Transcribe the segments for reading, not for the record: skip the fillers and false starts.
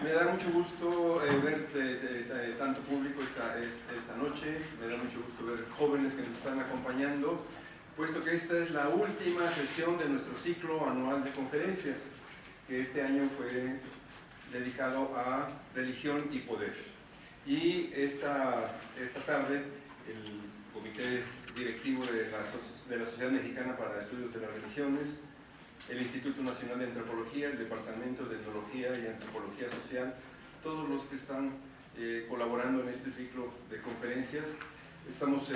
Me da mucho gusto ver tanto público esta noche, me da mucho gusto ver jóvenes que nos están acompañando, puesto que esta es la última sesión de nuestro ciclo anual de conferencias, que este año fue dedicado a religión y poder. Y esta tarde el Comité Directivo de la Sociedad Mexicana para Estudios de las Religiones, el Instituto Nacional de Antropología, el Departamento de Etnología y Antropología Social, todos los que están colaborando en este ciclo de conferencias. Estamos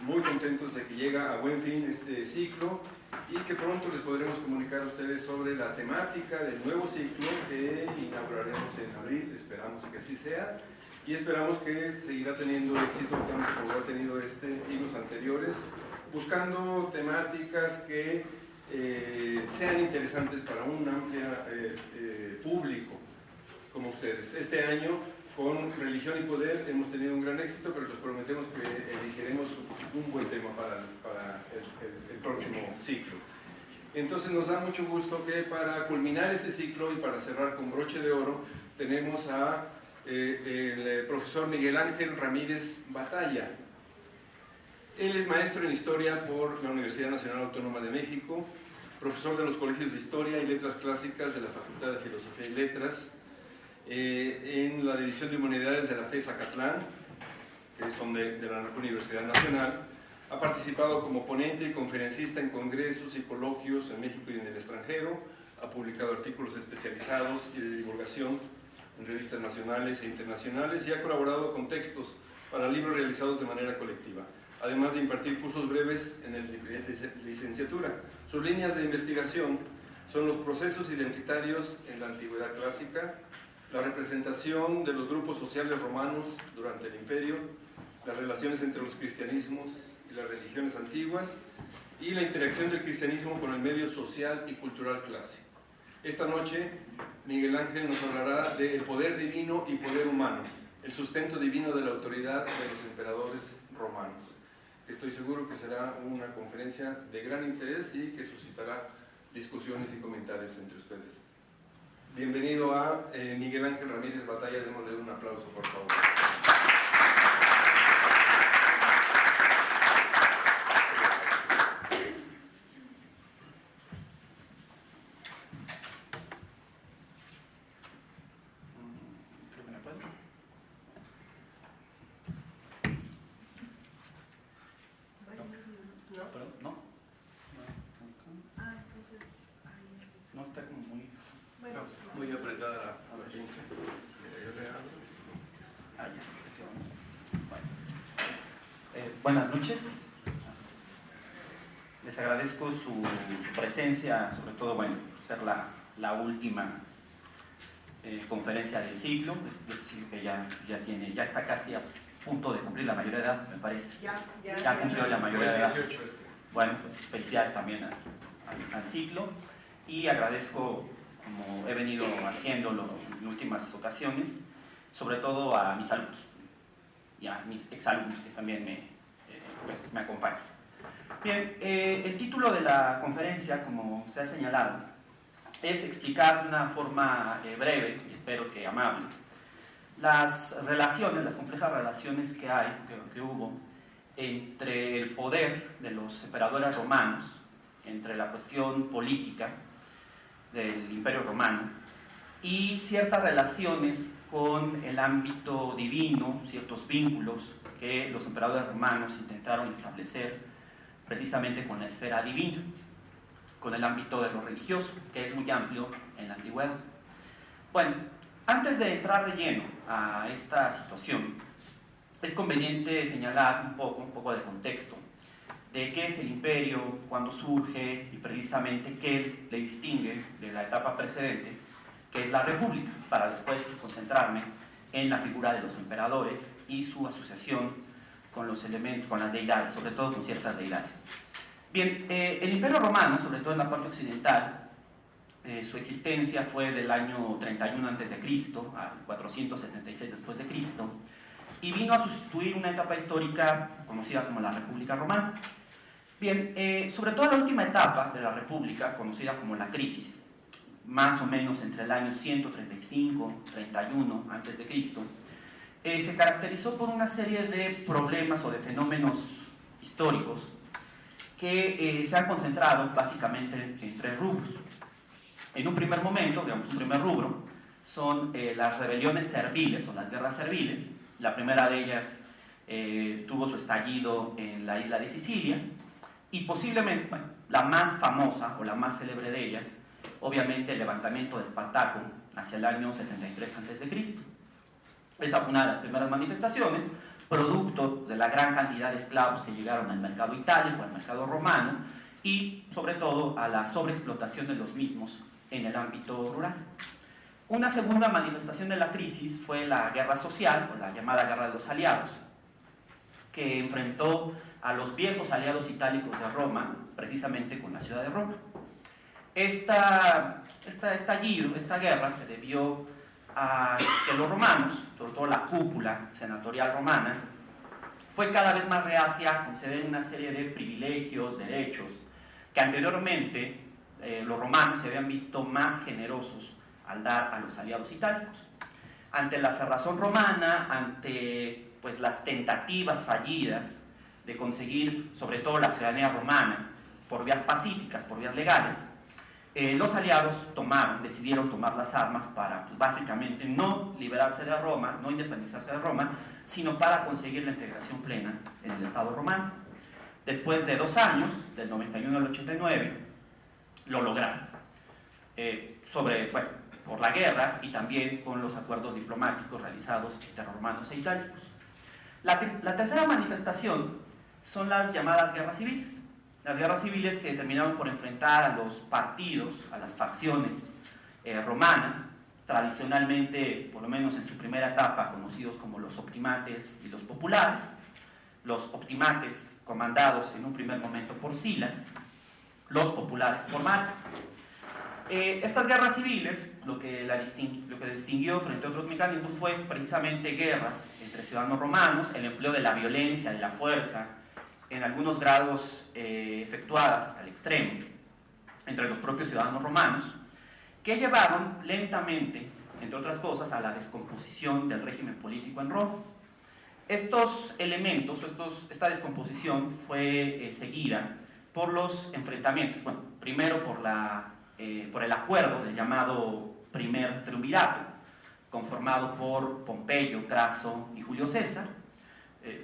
muy contentos de que llega a buen fin este ciclo y que pronto les podremos comunicar a ustedes sobre la temática del nuevo ciclo que inauguraremos en abril. Esperamos que así sea y esperamos que seguirá teniendo éxito tanto como ha tenido este y los anteriores, buscando temáticas que sean interesantes para un amplio público como ustedes. Este año con religión y poder hemos tenido un gran éxito, pero les prometemos que elegiremos un buen tema para el próximo ciclo. Entonces nos da mucho gusto que para culminar este ciclo y para cerrar con broche de oro tenemos a el profesor Miguel Ángel Ramírez Batalla. Él es maestro en Historia por la Universidad Nacional Autónoma de México, profesor de los Colegios de Historia y Letras Clásicas de la Facultad de Filosofía y Letras, en la División de Humanidades de la FE Zacatlán, que son de la Universidad Nacional. Ha participado como ponente y conferencista en congresos y coloquios en México y en el extranjero, ha publicado artículos especializados y de divulgación en revistas nacionales e internacionales y ha colaborado con textos para libros realizados de manera colectiva, además de impartir cursos breves en el nivel de licenciatura. Sus líneas de investigación son los procesos identitarios en la antigüedad clásica, la representación de los grupos sociales romanos durante el imperio, las relaciones entre los cristianismos y las religiones antiguas y la interacción del cristianismo con el medio social y cultural clásico. Esta noche Miguel Ángel nos hablará del poder divino y poder humano, el sustento divino de la autoridad de los emperadores romanos. Estoy seguro que será una conferencia de gran interés y que suscitará discusiones y comentarios entre ustedes. Bienvenido a Miguel Ángel Ramírez Batalla, démosle un aplauso por favor. Muy apretada la pinza. Buenas noches. Les agradezco su presencia, sobre todo, bueno, ser la última conferencia del ciclo. Es decir, que ya está casi a punto de cumplir la mayoría de edad, me parece. Ya cumplió la mayoría de edad. Bueno, pues felicidades también al ciclo y agradezco, como he venido haciéndolo en últimas ocasiones, sobre todo a mis alumnos y a mis exalumnos que también me acompañan. Bien, el título de la conferencia, como se ha señalado, es explicar de una forma breve y espero que amable las complejas relaciones que hubo entre el poder de los emperadores romanos, entre la cuestión política del Imperio Romano y ciertas relaciones con el ámbito divino, ciertos vínculos que los emperadores romanos intentaron establecer precisamente con la esfera divina, con el ámbito de lo religioso, que es muy amplio en la antigüedad. Bueno, antes de entrar de lleno a esta situación, es conveniente señalar un poco de contexto de qué es el imperio, cuándo surge y precisamente qué le distingue de la etapa precedente, que es la república, para después concentrarme en la figura de los emperadores y su asociación con los elementos, con las deidades, sobre todo con ciertas deidades. Bien, el Imperio Romano, sobre todo en la parte occidental, su existencia fue del año 31 a.C. al 476 después de Cristo, y vino a sustituir una etapa histórica conocida como la República Romana. Bien, sobre todo la última etapa de la República, conocida como la crisis, más o menos entre el año 135-31 a.C., se caracterizó por una serie de problemas o de fenómenos históricos que se han concentrado básicamente en tres rubros. En un primer momento, digamos, un primer rubro, son las rebeliones serviles o las guerras serviles. La primera de ellas tuvo su estallido en la isla de Sicilia, y posiblemente, bueno, la más famosa o la más célebre de ellas, obviamente el levantamiento de Espartaco hacia el año 73 a.C. Esa fue una de las primeras manifestaciones, producto de la gran cantidad de esclavos que llegaron al mercado itálico, al mercado romano, y sobre todo a la sobreexplotación de los mismos en el ámbito rural. Una segunda manifestación de la crisis fue la guerra social, o la llamada Guerra de los Aliados, que enfrentó a los viejos aliados itálicos de Roma, precisamente con la ciudad de Roma. Esta guerra se debió a que los romanos, sobre todo la cúpula senatorial romana, fue cada vez más reacia a conceder una serie de privilegios, derechos, que anteriormente los romanos se habían visto más generosos al dar a los aliados itálicos. Ante la cerrazón romana, ante pues, las tentativas fallidas de conseguir, sobre todo la ciudadanía romana, por vías pacíficas, por vías legales, los aliados decidieron tomar las armas para, pues, básicamente, no liberarse de Roma, no independizarse de Roma, sino para conseguir la integración plena en el Estado romano. Después de 2 años, del 91 al 89, lo lograron. Por la guerra y también con los acuerdos diplomáticos realizados entre romanos e itálicos. La tercera manifestación son las llamadas guerras civiles. Las guerras civiles que terminaron por enfrentar a los partidos, a las facciones romanas, tradicionalmente, por lo menos en su primera etapa, conocidos como los optimates y los populares. Los optimates comandados en un primer momento por Sila, los populares por Marco. Estas guerras civiles, lo que distinguió frente a otros mecanismos fue precisamente guerras entre ciudadanos romanos, el empleo de la violencia, de la fuerza, en algunos grados efectuadas hasta el extremo, entre los propios ciudadanos romanos, que llevaron lentamente, entre otras cosas, a la descomposición del régimen político en Roma. Estos elementos, esta descomposición fue seguida por los enfrentamientos, bueno, primero por el acuerdo del llamado Primer Triunvirato, conformado por Pompeyo, Craso y Julio César.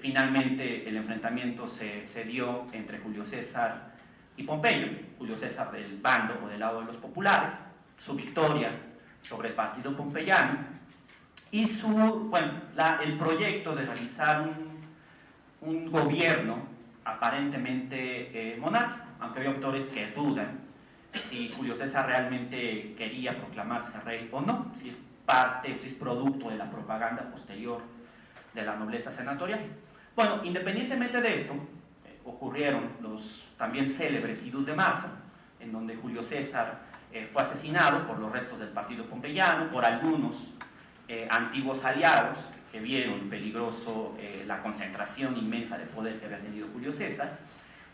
Finalmente el enfrentamiento se dio entre Julio César y Pompeyo, Julio César del bando o del lado de los populares, su victoria sobre el partido pompeyano y el proyecto de realizar un gobierno aparentemente monárquico, aunque hay autores que dudan si Julio César realmente quería proclamarse rey o no, si es parte o si es producto de la propaganda posterior de la nobleza senatorial. Bueno, independientemente de esto, ocurrieron los también célebres idus de marzo, en donde Julio César fue asesinado por los restos del partido pompeyano, por algunos antiguos aliados que vieron peligroso la concentración inmensa de poder que había tenido Julio César,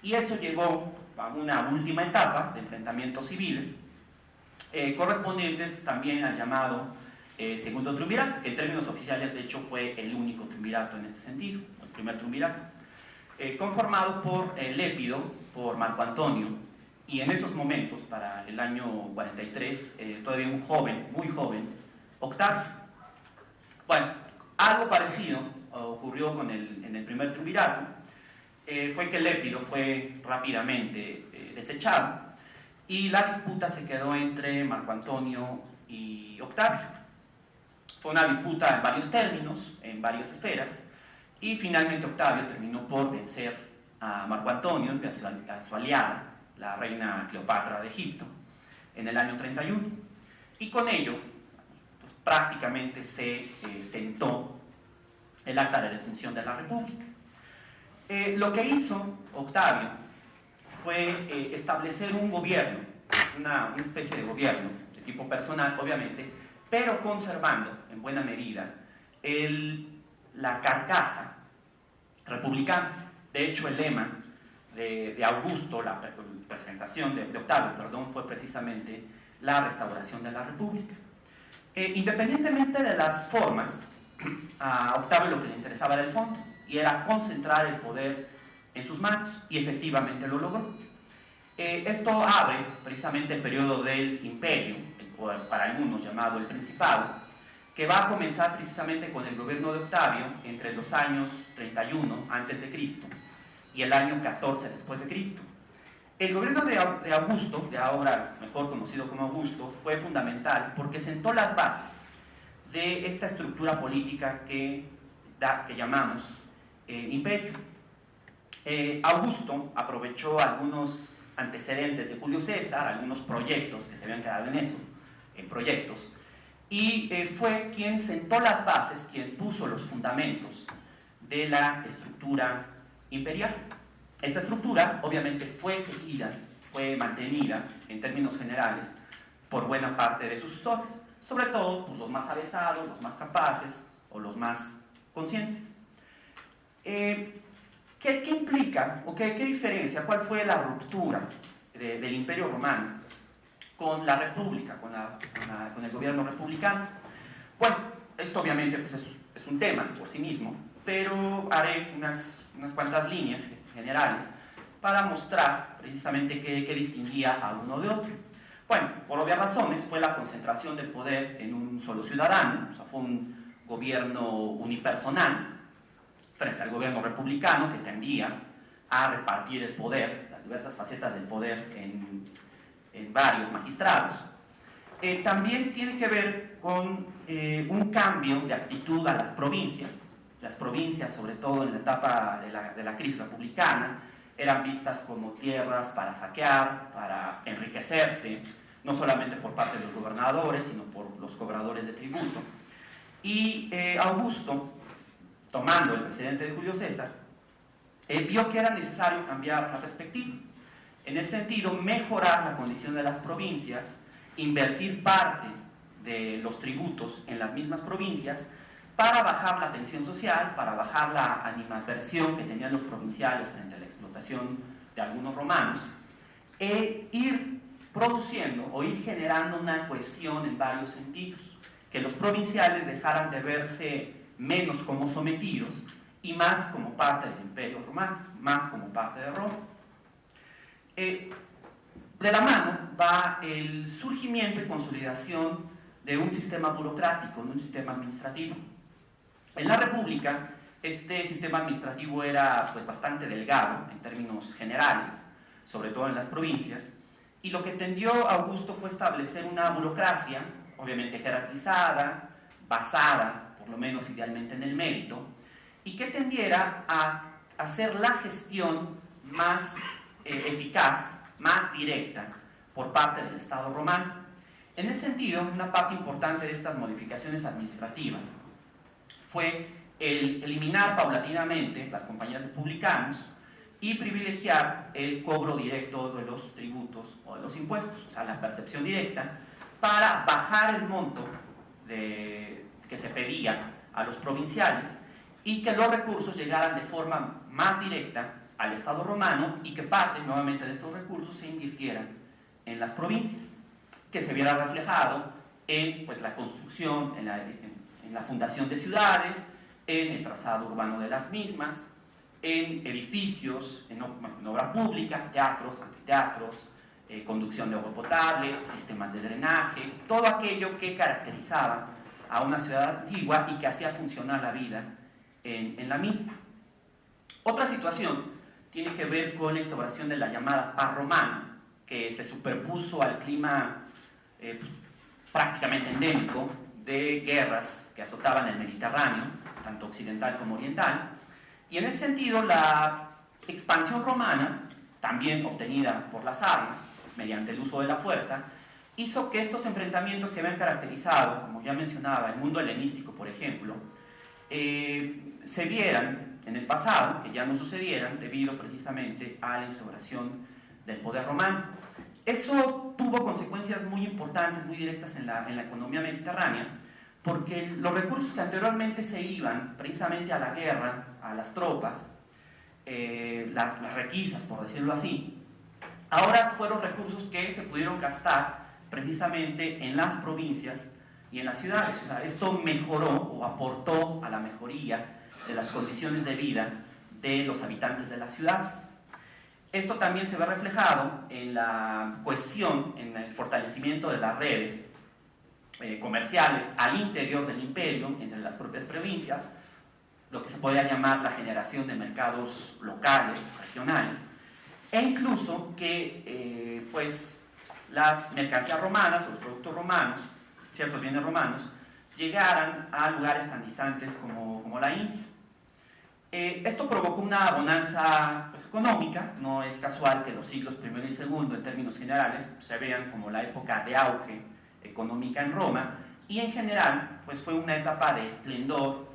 y eso llevó a una última etapa de enfrentamientos civiles, correspondientes también al llamado Segundo Triunvirato, que en términos oficiales de hecho fue el único triunvirato en este sentido, el primer triunvirato, conformado por Lépido, por Marco Antonio, y en esos momentos, para el año 43, todavía un joven, muy joven, Octavio. Bueno, algo parecido ocurrió en el primer triunvirato. Fue que Lépido fue rápidamente desechado y la disputa se quedó entre Marco Antonio y Octavio. Fue una disputa en varios términos, en varias esferas, y finalmente Octavio terminó por vencer a Marco Antonio y a su aliada, la reina Cleopatra de Egipto, en el año 31. Y con ello, pues, prácticamente se sentó el acta de defunción de la República. Lo que hizo Octavio fue establecer un gobierno, una especie de gobierno de tipo personal, obviamente, pero conservando en buena medida la carcasa republicana. De hecho, el lema de Augusto, la presentación de Octavio, fue precisamente la restauración de la República. Independientemente de las formas, a Octavio lo que le interesaba era el fondo, y era concentrar el poder en sus manos, y efectivamente lo logró. Esto abre precisamente el periodo del imperio, para algunos llamado el Principado, que va a comenzar precisamente con el gobierno de Octavio entre los años 31 a.C. y el año 14 después de Cristo. El gobierno de Augusto, de ahora mejor conocido como Augusto, fue fundamental porque sentó las bases de esta estructura política que llamamos imperio. Augusto aprovechó algunos antecedentes de Julio César, algunos proyectos que se habían quedado en eso, en proyectos, y fue quien sentó las bases, quien puso los fundamentos de la estructura imperial. Esta estructura obviamente fue seguida, fue mantenida en términos generales por buena parte de sus sucesores, sobre todo pues, los más avesados, los más capaces o los más conscientes. ¿Qué implica o qué diferencia, cuál fue la ruptura del Imperio Romano con la República, con el gobierno republicano? Bueno, esto obviamente pues, es un tema por sí mismo, pero haré unas cuantas líneas generales para mostrar precisamente qué distinguía a uno de otro. Bueno, por obvias razones fue la concentración del poder en un solo ciudadano, o sea, fue un gobierno unipersonal frente al gobierno republicano que tendía a repartir el poder, las diversas facetas del poder en varios magistrados. También tiene que ver con un cambio de actitud a las provincias. Las provincias, sobre todo en la etapa de la crisis republicana, eran vistas como tierras para saquear, para enriquecerse, no solamente por parte de los gobernadores, sino por los cobradores de tributo. Y Augusto, tomando el precedente de Julio César, vio que era necesario cambiar la perspectiva. En ese sentido, mejorar la condición de las provincias, invertir parte de los tributos en las mismas provincias para bajar la tensión social, para bajar la animadversión que tenían los provinciales frente a la explotación de algunos romanos, e ir produciendo o ir generando una cohesión en varios sentidos, que los provinciales dejaran de verse menos como sometidos y más como parte del Imperio Romano, más como parte de Roma. De la mano va el surgimiento y consolidación de un sistema burocrático, de un sistema administrativo. En la República, este sistema administrativo era pues, bastante delgado en términos generales, sobre todo en las provincias, y lo que tendió Augusto fue establecer una burocracia, obviamente jerarquizada, basada, por lo menos idealmente en el mérito, y que tendiera a hacer la gestión más eficaz, más directa, por parte del Estado romano. En ese sentido, una parte importante de estas modificaciones administrativas fue el eliminar paulatinamente las compañías de publicanos y privilegiar el cobro directo de los tributos o de los impuestos, o sea, la percepción directa, para bajar el monto que se pedía a los provinciales y que los recursos llegaran de forma más directa al Estado romano y que parte nuevamente de estos recursos se invirtieran en las provincias, que se viera reflejado en pues, la construcción, en la fundación de ciudades, en el trazado urbano de las mismas, en edificios, en obra pública, teatros, anfiteatros, conducción de agua potable, sistemas de drenaje, todo aquello que caracterizaba a una ciudad antigua y que hacía funcionar la vida en la misma. Otra situación tiene que ver con la instauración de la llamada paz romana, que se superpuso al clima prácticamente endémico de guerras que azotaban el Mediterráneo, tanto occidental como oriental, y en ese sentido la expansión romana, también obtenida por las armas, mediante el uso de la fuerza, hizo que estos enfrentamientos que habían caracterizado, como ya mencionaba, el mundo helenístico, por ejemplo, se vieran en el pasado, que ya no sucedieran, debido precisamente a la instauración del poder romano. Eso tuvo consecuencias muy importantes, muy directas en la economía mediterránea, porque los recursos que anteriormente se iban precisamente a la guerra, a las tropas, las requisas, por decirlo así, ahora fueron recursos que se pudieron gastar precisamente en las provincias y en las ciudades. O sea, esto mejoró o aportó a la mejoría de las condiciones de vida de los habitantes de las ciudades. Esto también se ve reflejado en la cohesión, en el fortalecimiento de las redes comerciales al interior del imperio, entre las propias provincias, lo que se podría llamar la generación de mercados locales, regionales, e incluso que pues las mercancías romanas o los productos romanos, ciertos bienes romanos, llegaran a lugares tan distantes como la India. Esto provocó una bonanza pues, económica. No es casual que los siglos I y II, en términos generales, se vean como la época de auge económica en Roma, y en general pues, fue una etapa de esplendor,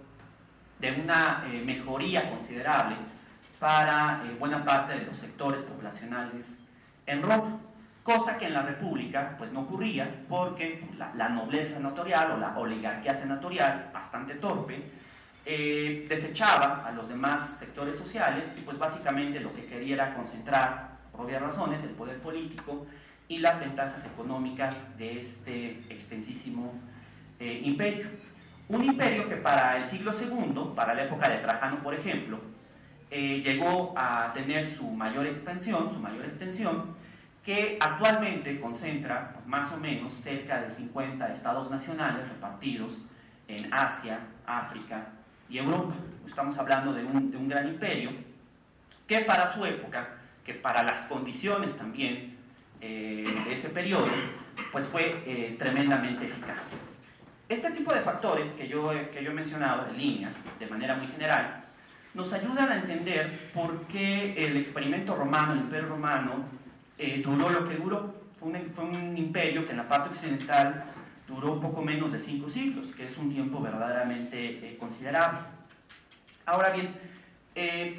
de una mejoría considerable para buena parte de los sectores poblacionales en Roma, cosa que en la República pues, no ocurría, porque la nobleza senatorial o la oligarquía senatorial, bastante torpe, desechaba a los demás sectores sociales y pues básicamente lo que quería era concentrar, por obvias razones, el poder político y las ventajas económicas de este extensísimo imperio. Un imperio que para el siglo II, para la época de Trajano por ejemplo, llegó a tener su mayor expansión, su mayor extensión, que actualmente concentra más o menos cerca de 50 estados nacionales repartidos en Asia, África y Europa. Estamos hablando de un gran imperio que para su época, que para las condiciones también de ese periodo, pues fue tremendamente eficaz. Este tipo de factores que yo he mencionado en líneas, de manera muy general, nos ayudan a entender por qué el experimento romano, el imperio romano, duró lo que duró. Fue un imperio que en la parte occidental duró un poco menos de 5 siglos, que es un tiempo verdaderamente considerable. Ahora bien,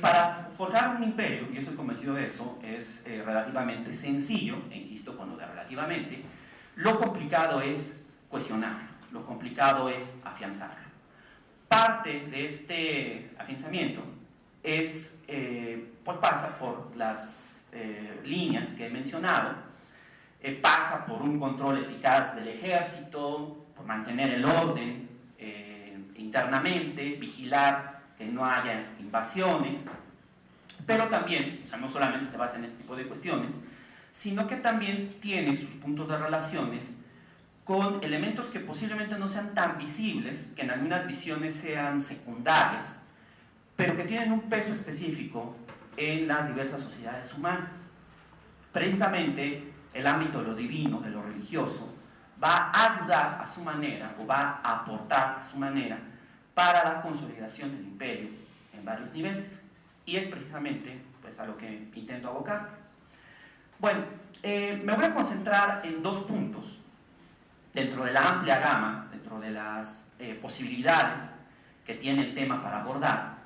para forjar un imperio, y yo estoy convencido de eso, es relativamente sencillo, e insisto con lo de relativamente. Lo complicado es cohesionarlo, lo complicado es afianzarlo. Parte de este afianzamiento pues pasa por las líneas que he mencionado, pasa por un control eficaz del ejército, por mantener el orden internamente, vigilar que no haya invasiones, pero también, o sea, no solamente se basa en este tipo de cuestiones, sino que también tiene sus puntos de relaciones con elementos que posiblemente no sean tan visibles, que en algunas visiones sean secundarias, pero que tienen un peso específico en las diversas sociedades humanas. Precisamente el ámbito de lo divino, de lo religioso, va a ayudar a su manera, o va a aportar a su manera, para la consolidación del imperio en varios niveles. Y es precisamente pues, a lo que intento abocar. Bueno, me voy a concentrar en 2 puntos dentro de la amplia gama, dentro de las posibilidades que tiene el tema para abordar.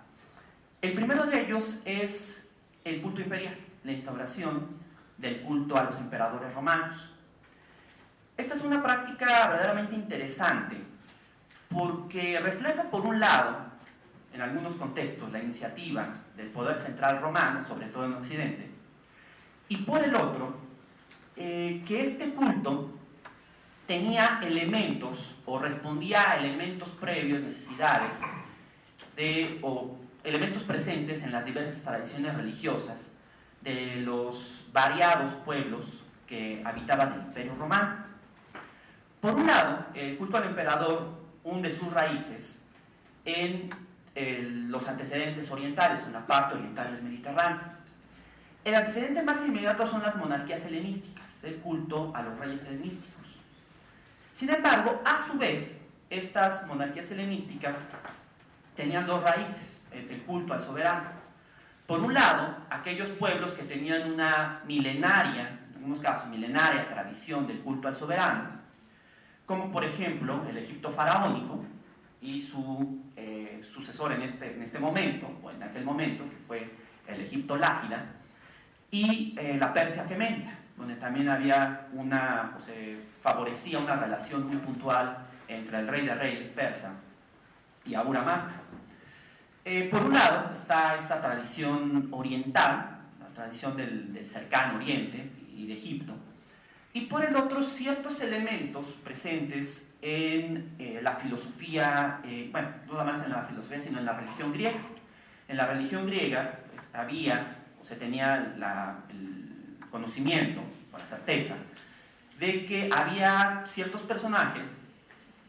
El primero de ellos es el culto imperial, la instauración del culto a los emperadores romanos. Esta es una práctica verdaderamente interesante porque refleja, por un lado, en algunos contextos, la iniciativa del poder central romano, sobre todo en Occidente, y por el otro, que este culto tenía elementos o respondía a elementos previos, necesidades, o elementos presentes en las diversas tradiciones religiosas de los variados pueblos que habitaban el Imperio Romano. Por un lado, el culto al emperador hunde sus raíces en los antecedentes orientales, en la parte oriental del Mediterráneo. El antecedente más inmediato son las monarquías helenísticas, el culto a los reyes helenísticos. Sin embargo, a su vez, estas monarquías helenísticas tenían 2 raíces, el culto al soberano. Por un lado, aquellos pueblos que tenían una milenaria, en algunos casos milenaria tradición del culto al soberano, como por ejemplo el Egipto faraónico y su sucesor en este momento, o en aquel momento, que fue el Egipto lágida, y la Persia aqueménida, donde también había favorecía una relación muy puntual entre el rey de reyes persa y Ahura Mazda. Por un lado está esta tradición oriental, la tradición del cercano Oriente y de Egipto, y por el otro ciertos elementos presentes en la filosofía, bueno, no nada más en la filosofía, sino en la religión griega. En la religión griega pues, había, o se tenía el conocimiento, o la certeza, de que había ciertos personajes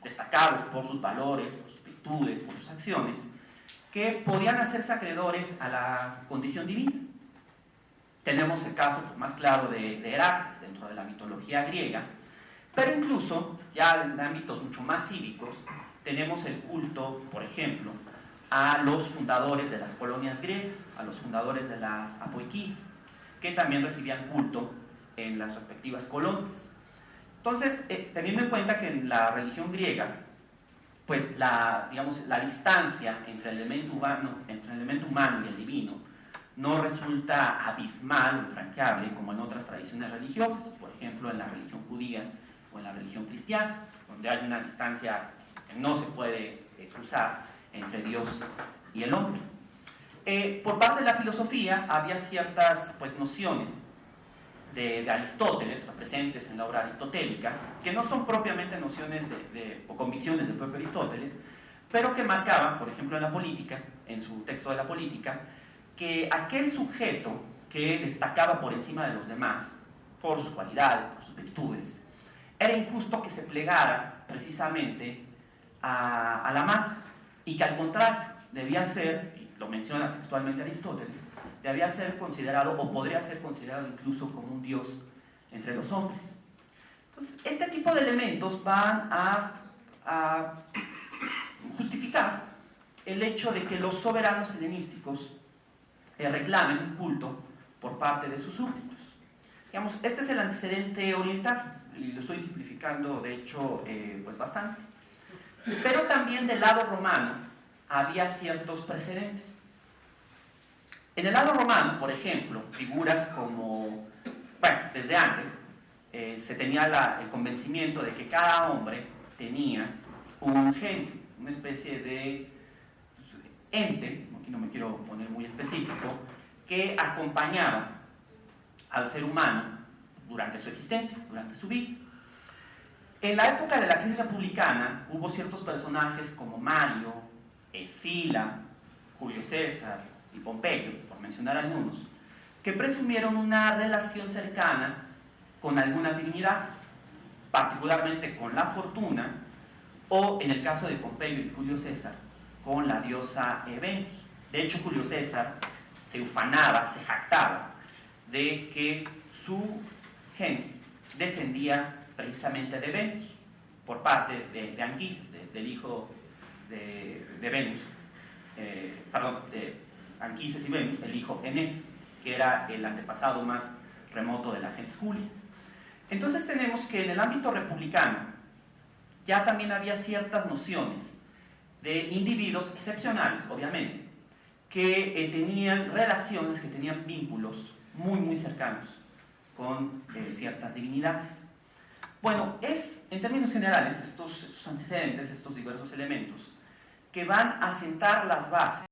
destacados por sus valores, por sus virtudes, por sus acciones, que podían hacerse acreedores a la condición divina. Tenemos el caso pues, más claro de Heracles dentro de la mitología griega, pero incluso ya en ámbitos mucho más cívicos tenemos el culto, por ejemplo, a los fundadores de las colonias griegas, a los fundadores de las apoiquías, que también recibían culto en las respectivas colonias. Entonces, teniendo en cuenta que en la religión griega, pues la distancia entre el elemento humano y el divino no resulta abismal o infranqueable como en otras tradiciones religiosas, por ejemplo en la religión judía o en la religión cristiana, donde hay una distancia que no se puede cruzar entre Dios y el hombre. Por parte de la filosofía había ciertas pues, nociones de Aristóteles, presentes en la obra aristotélica, que no son propiamente nociones o convicciones del propio Aristóteles, pero que marcaban, por ejemplo, en la política, en su texto de la política, que aquel sujeto que destacaba por encima de los demás, por sus cualidades, por sus virtudes, era injusto que se plegara precisamente a la masa, y que al contrario, debía ser, y lo menciona textualmente Aristóteles, debía ser considerado, o podría ser considerado incluso como un dios entre los hombres. Entonces, este tipo de elementos van a justificar el hecho de que los soberanos helenísticos reclamen un culto por parte de sus súbditos. Digamos, este es el antecedente oriental, y lo estoy simplificando, de hecho, pues bastante. Pero también del lado romano había ciertos precedentes. En el lado romano, por ejemplo, figuras como, bueno, desde antes, se tenía el convencimiento de que cada hombre tenía un genio, una especie de ente, aquí no me quiero poner muy específico, que acompañaba al ser humano durante su existencia, durante su vida. En la época de la crisis republicana hubo ciertos personajes como Mario, Escila, Julio César y Pompeyo, por mencionar algunos, que presumieron una relación cercana con algunas divinidades, particularmente con la fortuna, o en el caso de Pompeyo y Julio César, con la diosa Venus. De hecho, Julio César se ufanaba, se jactaba de que su gens descendía precisamente de Venus, por parte de Anquises, del hijo de Venus, de Anquises y Venus, el hijo Eneas, que era el antepasado más remoto de la gens Julia. Entonces tenemos que en el ámbito republicano ya también había ciertas nociones de individuos excepcionales, obviamente, que tenían relaciones, que tenían vínculos muy, muy cercanos con ciertas divinidades. Bueno, es, en términos generales, estos antecedentes, estos diversos elementos, que van a sentar las bases